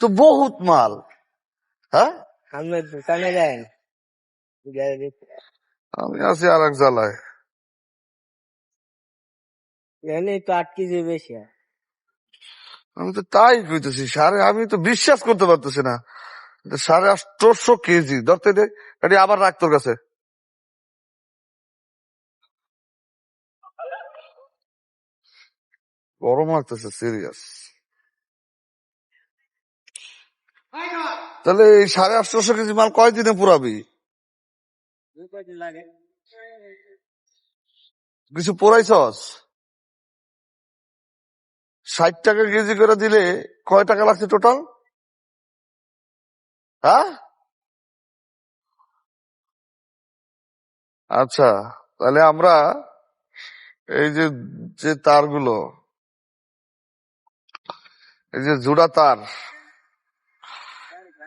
তো বহুত মাল। হ্যাঁ, আমরা দোকানে যাই আমি আছি আর এক জ্বালায়। এনে তো 8 কেজি বেশি হয়। আমি তো তাই কইতেছি, আমি তো বিশ্বাস করতে পারতেছি না। 850 কেজি ধরতে দে, এটি আবার রাখ তোর কাছে। গরম লাগতেছে সিরিয়াস। তাহলে এই 850 কেজি মাল কয়দিনে পুরাবি? 2 দিন লাগে। কিছু পোড়াইছস? 60 টাকা কেজি করে দিলে কয় টাকা লাগছে টোটাল? হ্যাঁ, আচ্ছা। তাহলে আমরা এই যে যে তারগুলো, এই যে জোড়া তার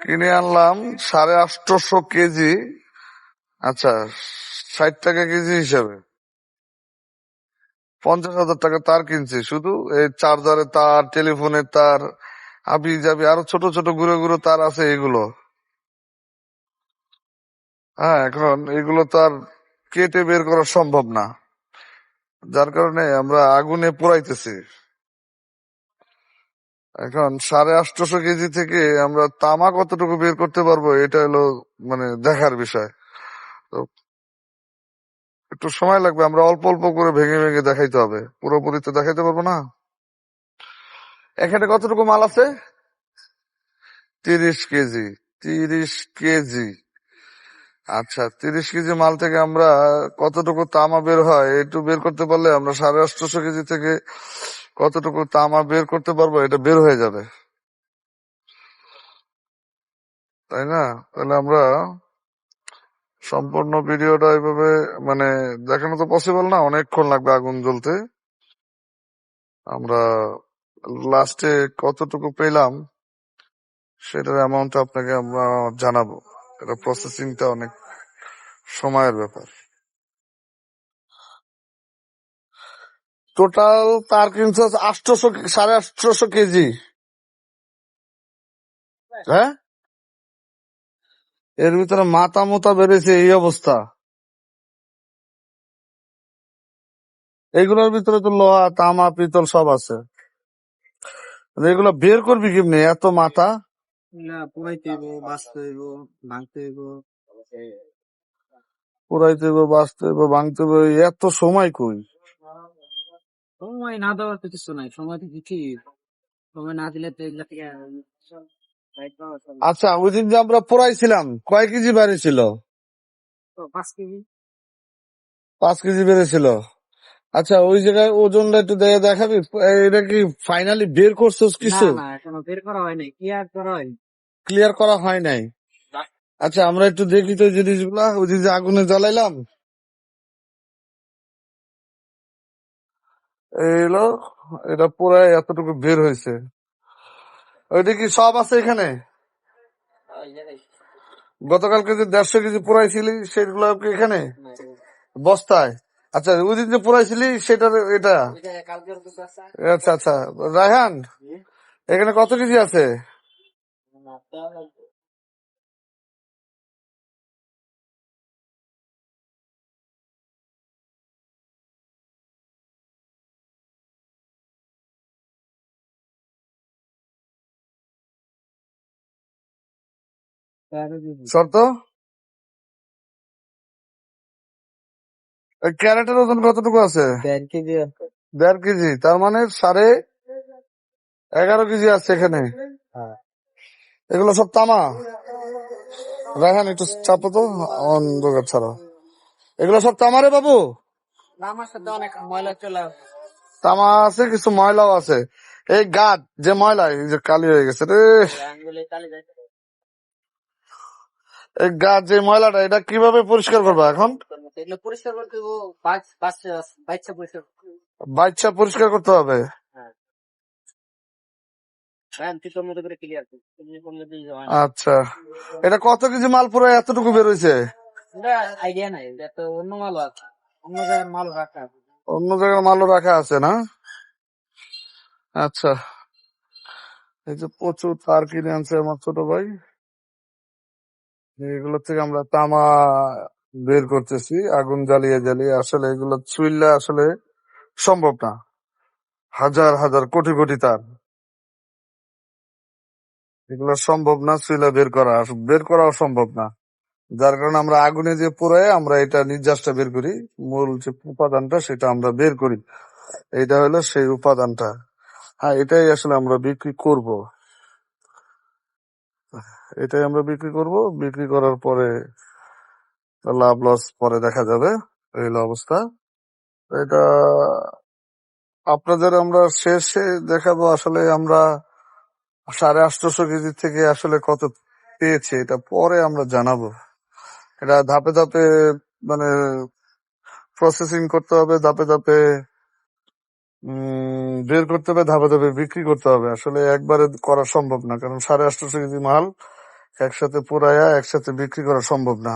কিনে আনলাম 850 কেজি। আচ্ছা, 60 টাকা কেজি হিসাবে 50,000 টাকা তার কিনছি। শুধু এই চার্জারের তার, টেলিফোনের তার, আবি যাবি আরো ছোট ছোট গুঁড়ো গুঁড়ো তার আছে এগুলো। হ্যাঁ, এখন এগুলো তো আর কেটে বের করা সম্ভব না, যার কারণে আমরা আগুনে পোড়াইতেছি। এখন 850 কেজি থেকে আমরা তামা কতটুকু বের করতে পারবো, এটা হলো মানে দেখার বিষয়। তো একটু সময় লাগবে, আমরা অল্প অল্প করে ভেঙে ভেঙে দেখাইতে হবে, পুরোপুরি তো দেখাইতে পারবো না। এখানে কতটুকু মাল আছে? 30 কেজি। 30 কেজি। আচ্ছা, 30 কেজি মাল থেকে আমরা কতটুকু তামা বের হয় একটু বের করতে পারলে আমরা 850 কেজি থেকে কতটুকু তামা বের করতে পারবো এটা বের হয়ে যাবে, তাই না? তাহলে আমরা সম্পূর্ণ ভিডিওটা এইভাবে মানে দেখানো তো পসিবল না, অনেকক্ষণ লাগবে আগুন জ্বলতে। আমরা লাস্টে কতটুকু পেলাম সেটার অ্যামাউন্ট আপনাকে আমরা জানাবো। এটা প্রসেসিংটা অনেক সময়ের ব্যাপার। টোটাল তার কিনছে 850 কেজি। হ্যাঁ, এর ভিতরে মাথা মোতা বেড়েছে এই অবস্থা। এগুলোর ভিতরে তো লোহা, তামা, পিতল সব আছে। এগুলো বের করবি কেমনি এত মাথা? না পুরাইতে হইব, বাঁচতে হইব, ভাঙতে হইব। পুরাইতে হইব, বাঁচতে হইব, ভাঙতে হইব, এত সময় কই? সময় না দেওয়ার তো কিছু নাই, সময় তো দিচ্ছি। সময় না দিলে তো এগুলা থেকে দায়িত্ব আছে। আচ্ছা, ওই দিন যে আমরা পোড়াইছিলাম কয় কেজি বেড়েছিল? তো 5 কেজি। 5 কেজি বেড়েছিল। আচ্ছা, ওই জায়গায় ওজনটা একটু দেখাবি? এটা কি ফাইনালি বের করছোস না কিছু? না এখনো বের করা হয় নাই, কি আর করা হয়। ক্লিয়ার করা হয় নাই? আচ্ছা, আমরা একটু দেখি তো জিনিসগুলা। ওই যে আগুনে জ্বালাইলাম, এলো, এটা পুরাই এতটুকু বের হয়েছে। ওইটা কি সব আছে এখানে? গতকালকে যে 150 কেজি পোড়াইছিলি সেগুলো কি এখানে বস্তায়? আচ্ছা, ওই দিন যে পোড়াইছিলি সেটার এটা? আচ্ছা আচ্ছা। রায়হান, এখানে কত কেজি আছে? শর্ত, ক্যারেটের ওজন কতটুকু আছে? 1.5 কেজি। 1.5 কেজি, তার মানে 11.5 কেজি আছে এখানে। হ্যাঁ। এগুলো সব তামা। রায়হান একটু চাপো তো, অন্ধকার ছাড়া। এগুলো সব তামারে বাবু? আমার সাথে অনেক ময়লা চলে তামা আছে, কিছু ময়লাও আছে। এই গাদ যে ময়লা, এই যে কালি হয়ে গেছে রে, আঙ্গুলে চালি যায়। এই গাদ যে ময়লাটা, এটা কিভাবে পরিষ্কার করবা এখন? এগুলো পরিষ্কার করতে হইব, বাচ্চা পরিষ্কার করতে হইব। বাচ্চা পরিষ্কার করতে হবে। হ্যাঁ, তুই তোর মতো করে ক্লিয়ার কর, তুমি করলে তো হয় না। আচ্ছা, এটা কত কেজি মাল পুরো এতটুকু বেরোইছে? এটা আইডিয়া নাই, এটা তো অন্য মালও আছে, অন্য জায়গার মাল রাখা আছে। অন্য জায়গার মালও রাখা আছে না? আচ্ছা, এই যে প্রচুর তার কিনে আনছে আমার ছোট ভাই, এগুলো থেকে আমরা তামা বের করতেছি আগুন জ্বালিয়ে জ্বালিয়ে। আসলে এগুলো চুইল্লা আসলে সম্ভব না, হাজার হাজার কোটি কোটি তার, এগুলো সম্ভব না চুইলা বের করা, বের করাও সম্ভব না। যার কারণে আমরা আগুনে যে পুড়ায় আমরা এটা নির্যাসটা বের করি, মূল যে উপাদানটা সেটা আমরা বের করি। এইটা হলো সেই উপাদানটা। হ্যাঁ, এটাই আসলে আমরা বিক্রি করব, এটাই আমরা বিক্রি করব। বিক্রি করার পরে লাভ লস পরে দেখা যাবে, এই হলো অবস্থা। এটা আপনাদের আমরা শেষে দেখাবো আসলে আমরা 850 কেজি থেকে আসলে কত পেয়েছি, এটা পরে আমরা জানাবো। এটা ধাপে ধাপে মানে প্রসেসিং করতে হবে, ধাপে ধাপে বের করতে হবে, ধাপে ধাপে বিক্রি করতে হবে। আসলে একবারে করা সম্ভব না, কারণ 850 কেজি মাল একসাথে পুরায়া একসাথে বিক্রি করা সম্ভব না।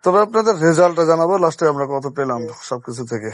তবে আপনাদের রেজাল্টটা জানাবো লাস্টে আমরা কত পেলাম সবকিছু থেকে।